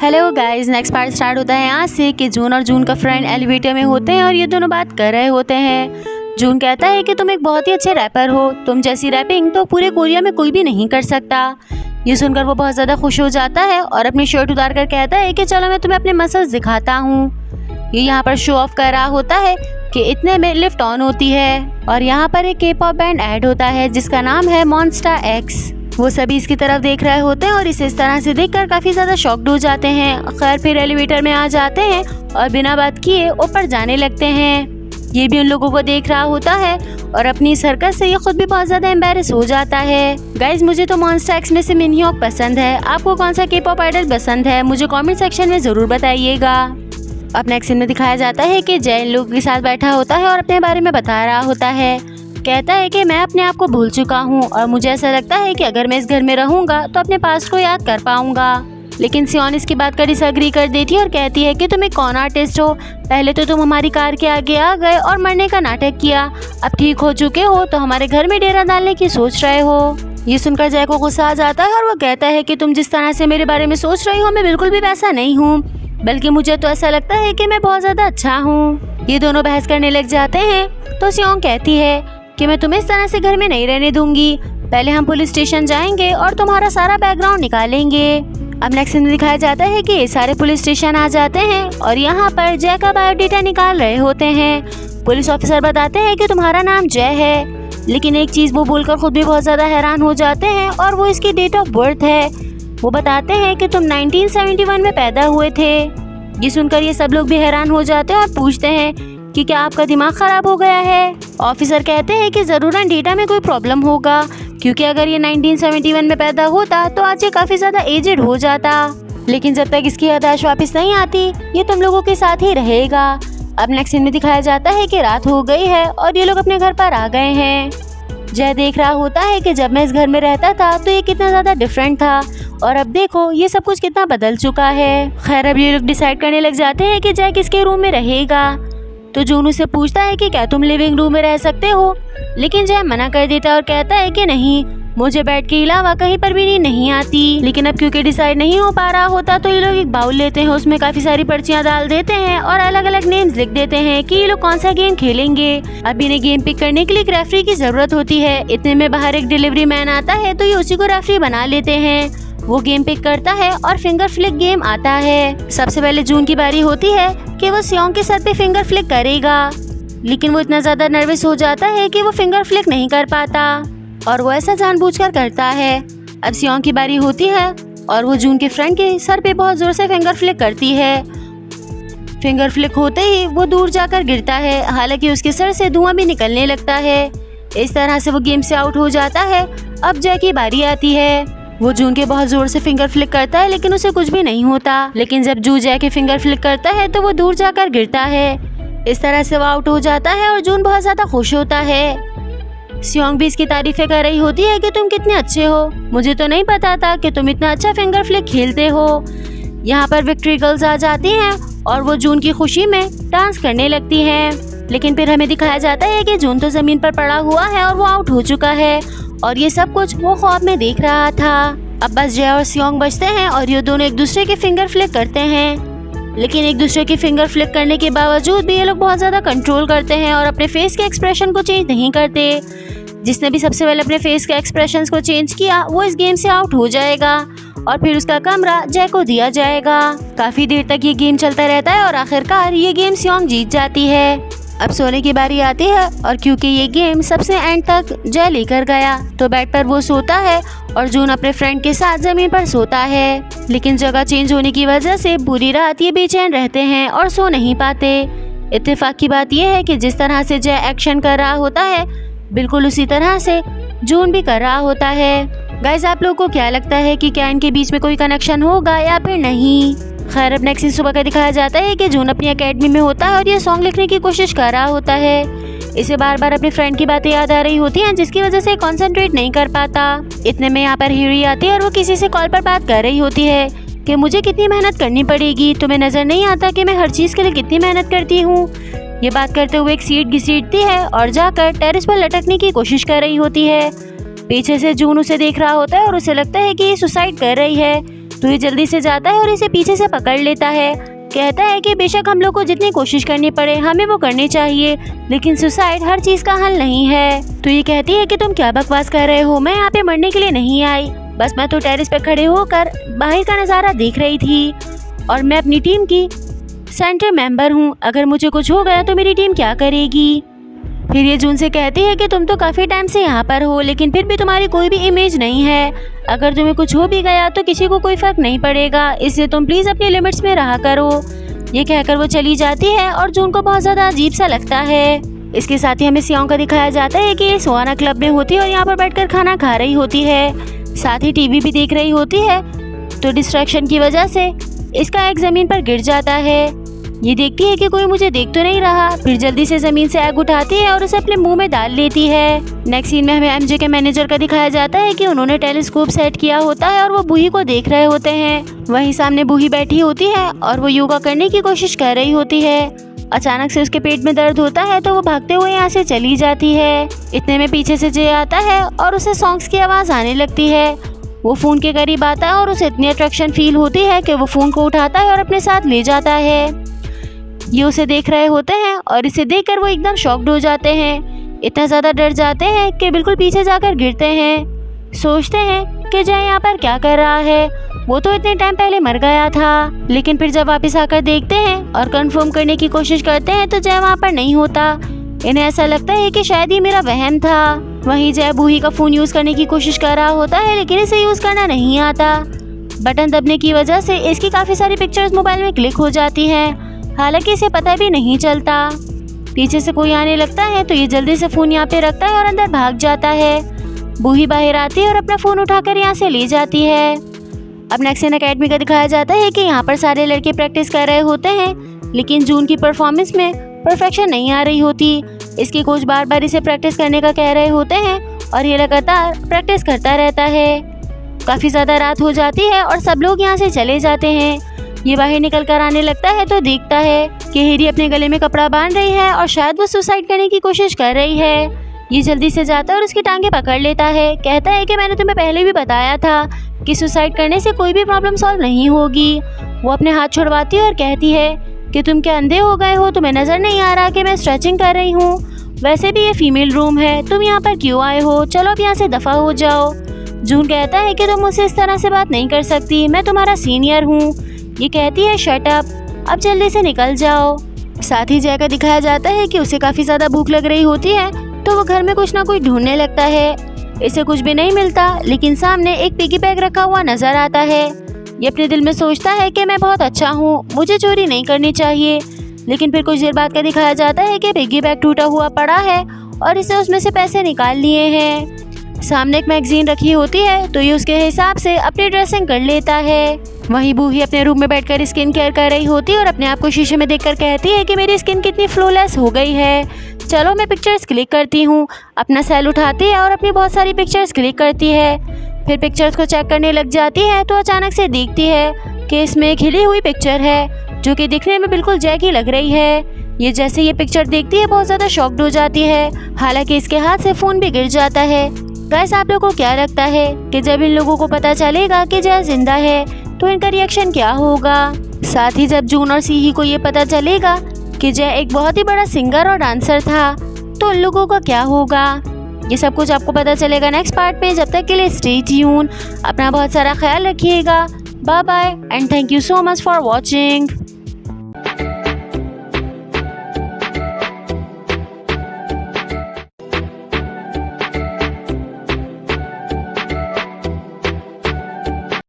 Hello guys, next part start होता है यहाँ से कि जून और जून का फ्रेंड एलिवेटर में होते हैं और ये दोनों बात कर रहे होते हैं। जून कहता है कि तुम एक बहुत ही अच्छे रैपर हो, तुम जैसी रैपिंग तो पूरे कोरिया में कोई भी नहीं कर सकता। ये सुनकर वो बहुत ज़्यादा खुश हो जाता है और अपनी शर्ट उतार कर कहता है कि चलो मैं तुम्हें अपने मसल्स दिखाता हूँ। ये यहाँ पर शो ऑफ कर रहा होता है कि इतने में लिफ्ट ऑन होती है और यहाँ पर एक के-पॉप बैंड ऐड होता है जिसका नाम है मॉन्स्टा एक्स। वो सभी इसकी तरफ देख रहे होते हैं और इसे इस तरह से देखकर काफ़ी ज़्यादा शॉक्ड हो जाते हैं। खैर फिर एलिवेटर में आ जाते हैं और बिना बात किए ऊपर जाने लगते हैं। ये भी उन लोगों को देख रहा होता है और अपनी इस हरकत से ये खुद भी बहुत ज़्यादा एम्बैरेस हो जाता है। गाइज, मुझे तो मॉन्स्टा एक्स में से मिनहॉक पसंद है। आपको कौन सा के-पॉप आइडल पसंद है मुझे कमेंट सेक्शन में ज़रूर बताइएगा। अब नेक्स्ट सीन में दिखाया जाता है कि जय इन लोगों के साथ बैठा होता है और अपने बारे में बता रहा होता है। कहता है कि मैं अपने आप को भूल चुका हूँ और मुझे ऐसा लगता है कि अगर मैं इस घर में रहूँगा तो अपने पास्ट को याद कर पाऊँगा। लेकिन सियोन इसकी बात का डिसएग्री कर देती है और कहती है कि तुम एक कौन आर्टिस्ट हो, पहले तो तुम हमारी कार के आगे आ गए और मरने का नाटक किया, अब ठीक हो चुके हो तो हमारे घर में डेरा डालने की सोच रहे हो। ये सुनकर जय को गुस्सा आ जाता है और वो कहता है कि तुम जिस तरह से मेरे बारे में सोच रही हो मैं बिल्कुल भी वैसा नहीं हूँ, बल्कि मुझे तो ऐसा लगता है कि मैं बहुत ज़्यादा अच्छा हूँ। ये दोनों बहस करने लग जाते हैं तो सियोन कहती है कि मैं तुम्हें इस तरह से घर में नहीं रहने दूंगी, पहले हम पुलिस स्टेशन जाएंगे और तुम्हारा सारा बैकग्राउंड निकालेंगे। अब नेक्स्ट सीन में दिखाया जाता है कि सारे पुलिस स्टेशन आ जाते हैं और यहाँ पर जय का बायोडाटा निकाल रहे होते हैं। पुलिस ऑफिसर बताते हैं कि तुम्हारा नाम जय है, लेकिन एक चीज़ वो बोलकर खुद भी बहुत ज़्यादा हैरान हो जाते हैं और वो इसकी डेट ऑफ बर्थ है। वो बताते हैं कि तुम 1971 में पैदा हुए थे। ये सुनकर ये सब लोग भी हैरान हो जाते हैं और पूछते हैं कि क्या आपका दिमाग खराब हो गया है। ऑफिसर कहते हैं कि ज़रूरन डेटा में कोई प्रॉब्लम होगा, क्योंकि अगर ये 1971 में पैदा होता तो आज ये काफ़ी ज़्यादा एजेड हो जाता, लेकिन जब तक इसकी याददाश्त वापस नहीं आती ये तुम लोगों के साथ ही रहेगा। अब नेक्स्ट सीन में दिखाया जाता है कि रात हो गई है और ये लोग अपने घर पर आ गए हैं। जय देख रहा होता है कि जब मैं इस घर में रहता था तो ये कितना ज़्यादा डिफरेंट था और अब देखो ये सब कुछ कितना बदल चुका है। खैर अब ये लोग डिसाइड करने लग जाते हैं कि जय किसके रूम में रहेगा। तो जून उससे पूछता है कि क्या तुम लिविंग रूम में रह सकते हो, लेकिन जय मना कर देता है और कहता है कि नहीं, मुझे बेड के अलावा कहीं पर भी नींद नहीं आती। लेकिन अब क्योंकि डिसाइड नहीं हो पा रहा होता तो ये लोग एक बाउल लेते हैं, उसमें काफी सारी पर्चियां डाल देते हैं और अलग अलग नेम्स लिख देते हैं कि ये लोग कौन सा गेम खेलेंगे। अब इन्हें गेम पिक करने के लिए एक रेफरी की जरूरत होती है। इतने में बाहर एक डिलीवरी मैन आता है तो ये उसी को रेफरी बना लेते हैं। वो गेम पिक करता है और फिंगर फ्लिक गेम आता है। सबसे पहले जून की बारी होती है कि वो सियोंग के सर पे फिंगर फ्लिक करेगा, लेकिन वो इतना ज़्यादा नर्वस हो जाता है कि वो फिंगर फ्लिक नहीं कर पाता और वो ऐसा जानबूझकर करता है। अब सियोंग की बारी होती है और वो जून के फ्रेंड के सर पे बहुत ज़ोर से फिंगर फ्लिक करती है। फिंगर फ्लिक होते ही वो दूर जाकर गिरता है, हालांकि उसके सर से धुआं भी निकलने लगता है। इस तरह से वो गेम से आउट हो जाता है। अब जय की बारी आती है। वो जून के बहुत जोर से फिंगर फ्लिक करता है लेकिन उसे कुछ भी नहीं होता, लेकिन जब जू जय के फिंगर फ्लिक करता है तो वो दूर जाकर गिरता है। इस तरह से वो आउट हो जाता है और जून बहुत ज़्यादा खुश होता है। सियोंग भी इसकी तारीफें कर रही होती है कि तुम कितने अच्छे हो, मुझे तो नहीं पता था कि तुम इतना अच्छा फिंगर फ्लिक खेलते हो। यहाँ पर विक्ट्री गर्ल्स आ जाती हैं और वो जून की खुशी में डांस करने लगती हैं, लेकिन फिर हमें दिखाया जाता है कि जून तो ज़मीन पर पड़ा हुआ है और वो आउट हो चुका है और ये सब कुछ वो ख्वाब में देख रहा था। अब बस जय और सियोंग बचते हैं और ये दोनों एक दूसरे के फिंगर फ्लिक करते हैं, लेकिन एक दूसरे के फिंगर फ्लिक करने के बावजूद भी ये लोग बहुत ज़्यादा कंट्रोल करते हैं और अपने फेस के एक्सप्रेशन को चेंज नहीं करते। जिसने भी सबसे पहले अपने फेस के एक्सप्रेशंस को चेंज किया वो इस गेम से आउट हो जाएगा और फिर उसका कमरा जय को दिया जाएगा। काफ़ी देर तक ये गेम चलता रहता है और आखिरकार ये गेम सियोंग जीत जाती है। अब सोने की बारी आती है और क्योंकि ये गेम सबसे एंड तक जय लेकर गया तो बेड पर वो सोता है और जून अपने फ्रेंड के साथ जमीन पर सोता है, लेकिन जगह चेंज होने की वजह से पूरी रात ये बेचैन रहते हैं और सो नहीं पाते। इत्तेफाक की बात यह है कि जिस तरह से जय एक्शन कर रहा होता है बिल्कुल उसी तरह से जून भी कर रहा होता है। गाइस, आप लोगों को क्या लगता है कि क्या इनके बीच में कोई कनेक्शन होगा या फिर नहीं? खैर अब नेक्स्ट सुबह का दिखाया जाता है कि जून अपनी एकेडमी में होता है और ये सॉन्ग लिखने की कोशिश कर रहा होता है। इसे बार बार अपने फ्रेंड की बातें याद आ रही होती हैं जिसकी वजह से कंसंट्रेट नहीं कर पाता। इतने में यहाँ पर हीरो आती है और वो किसी से कॉल पर बात कर रही होती है कि मुझे कितनी मेहनत करनी पड़ेगी, तुम्हें नज़र नहीं आता कि मैं हर चीज़ के लिए कितनी मेहनत करती हूँ। ये बात करते हुए एक सीट घसीटती है और जाकर टेरेस पर लटकने की कोशिश कर रही होती है। पीछे से जून उसे देख रहा होता है और उसे लगता है कि ये सुसाइड कर रही है, तो ये जल्दी से जाता है और इसे पीछे से पकड़ लेता है। कहता है कि बेशक हम लोग को जितनी कोशिश करनी पड़े हमें वो करनी चाहिए, लेकिन सुसाइड हर चीज का हल नहीं है। तो ये कहती है कि तुम क्या बकवास कर रहे हो, मैं यहाँ पे मरने के लिए नहीं आई, बस मैं तो टेरेस पे खड़े होकर बाहर का नज़ारा देख रही थी और मैं अपनी टीम की सेंटर मेंबर हूँ। अगर मुझे कुछ हो गया तो मेरी टीम क्या करेगी। फिर ये जून से कहती है कि तुम तो काफ़ी टाइम से यहाँ पर हो, लेकिन फिर भी तुम्हारी कोई भी इमेज नहीं है। अगर तुम्हें कुछ हो भी गया तो किसी को कोई फ़र्क नहीं पड़ेगा, इसलिए तुम प्लीज़ अपनी लिमिट्स में रहा करो। ये कहकर वो चली जाती है और जून को बहुत ज़्यादा अजीब सा लगता है। इसके साथ ही हमें सियोंग का दिखाया जाता है कि ये सुहाना क्लब में होती है और यहाँ पर बैठकर खाना खा रही होती है, साथ ही टीवी भी देख रही होती है। तो डिस्ट्रैक्शन की वजह से इसका एग ज़मीन पर गिर जाता है। ये देखती है कि कोई मुझे देख तो नहीं रहा, फिर जल्दी से जमीन से एग उठाती है और उसे अपने मुंह में डाल लेती है। नेक्स्ट सीन में हमें एमजे के मैनेजर का दिखाया जाता है कि उन्होंने टेलीस्कोप सेट किया होता है और वो बूही को देख रहे होते हैं। वहीं सामने बूही बैठी होती है और वो योगा करने की कोशिश कर रही होती है। अचानक से उसके पेट में दर्द होता है तो वो भागते हुए यहाँ से चली जाती है। इतने में पीछे से जे आता है और उसे सॉन्ग्स की आवाज़ आने लगती है। वो फ़ोन के करीब आता है और उसे इतनी अट्रैक्शन फील होती है कि वो फ़ोन को उठाता है और अपने साथ ले जाता है। ये उसे देख रहे होते हैं और इसे देखकर वो एकदम शॉक्ड हो जाते हैं, इतना ज़्यादा डर जाते हैं कि बिल्कुल पीछे जाकर गिरते हैं। सोचते हैं कि जय यहाँ पर क्या कर रहा है, वो तो इतने टाइम पहले मर गया था। लेकिन फिर जब वापस आकर देखते हैं और कंफर्म करने की कोशिश करते हैं तो जय वहाँ पर नहीं होता। इन्हें ऐसा लगता है कि शायद ये मेरा वहम था। वहीं जय बूही का फ़ोन यूज़ करने की कोशिश कर रहा होता है, लेकिन इसे यूज़ करना नहीं आता। बटन दबने की वजह से इसकी काफ़ी सारी पिक्चर्स मोबाइल में क्लिक हो जाती हैं, हालांकि इसे पता भी नहीं चलता। पीछे से कोई आने लगता है तो ये जल्दी से फ़ोन यहाँ पे रखता है और अंदर भाग जाता है। बूही बाहर आती है और अपना फ़ोन उठाकर यहाँ से ले जाती है। अब नेक्स्ट सीन एकेडमी का दिखाया जाता है कि यहाँ पर सारे लड़के प्रैक्टिस कर रहे होते हैं, लेकिन जून की परफॉर्मेंस में परफेक्शन नहीं आ रही होती। इसके कोच बार बार इसे प्रैक्टिस करने का कह रहे होते हैं और ये लगातार प्रैक्टिस करता रहता है। काफ़ी ज़्यादा रात हो जाती है और सब लोग यहाँ से चले जाते हैं। ये बाहर निकल कर आने लगता है तो देखता है कि हेरी अपने गले में कपड़ा बांध रही है और शायद वो सुसाइड करने की कोशिश कर रही है। ये जल्दी से जाता है और उसकी टांगें पकड़ लेता है। कहता है कि मैंने तुम्हें पहले भी बताया था कि सुसाइड करने से कोई भी प्रॉब्लम सॉल्व नहीं होगी। वो अपने हाथ छुड़वाती है और कहती है कि तुम क्या अंधे हो गए हो, तुम्हें नज़र नहीं आ रहा कि मैं स्ट्रेचिंग कर रही हूँ। वैसे भी ये फीमेल रूम है, तुम यहाँ पर क्यों आए हो, चलो अब यहाँ से दफ़ा हो जाओ। जून कहता है कि तुम मुझसे इस तरह से बात नहीं कर सकती, मैं तुम्हारा सीनियर हूँ। ये कहती है शट अप, अब जल्दी से निकल जाओ। साथ ही जय का दिखाया जाता है कि उसे काफ़ी ज़्यादा भूख लग रही होती है तो वो घर में कुछ ना कुछ ढूंढने लगता है। इसे कुछ भी नहीं मिलता, लेकिन सामने एक पिगी बैग रखा हुआ नज़र आता है। ये अपने दिल में सोचता है कि मैं बहुत अच्छा हूँ, मुझे चोरी नहीं करनी चाहिए। लेकिन फिर कुछ देर बाद का दिखाया जाता है कि पिगी बैग टूटा हुआ पड़ा है और इसे उसमें से पैसे निकाल लिए हैं। सामने एक मैगजीन रखी होती है तो ये उसके हिसाब से अपनी ड्रेसिंग कर लेता है। वहीं बूही अपने रूम में बैठकर स्किन केयर कर रही होती है और अपने आप को शीशे में देखकर कहती है कि मेरी स्किन कितनी फ्लॉलेस हो गई है, चलो मैं पिक्चर्स क्लिक करती हूँ। अपना सेल उठाती है और अपनी बहुत सारी पिक्चर्स क्लिक करती है। फिर पिक्चर्स को चेक करने लग जाती है तो अचानक से देखती है कि इसमें एक हिली हुई पिक्चर है जो कि दिखने में बिल्कुल जय की लग रही है। ये जैसे ये पिक्चर देखती है बहुत ज़्यादा शॉक्ड हो जाती है, हालांकि इसके हाथ से फ़ोन भी गिर जाता है। गाइस, आप लोगों को क्या लगता है कि जब इन लोगों को पता चलेगा कि जय जिंदा है तो इनका रिएक्शन क्या होगा? साथ ही जब जून और सीही को ये पता चलेगा कि जय एक बहुत ही बड़ा सिंगर और डांसर था तो उन लोगों का क्या होगा? ये सब कुछ आपको पता चलेगा नेक्स्ट पार्ट में। जब तक के लिए स्टे ट्यून, अपना बहुत सारा ख्याल रखिएगा। Bye bye and thank you so much for watching.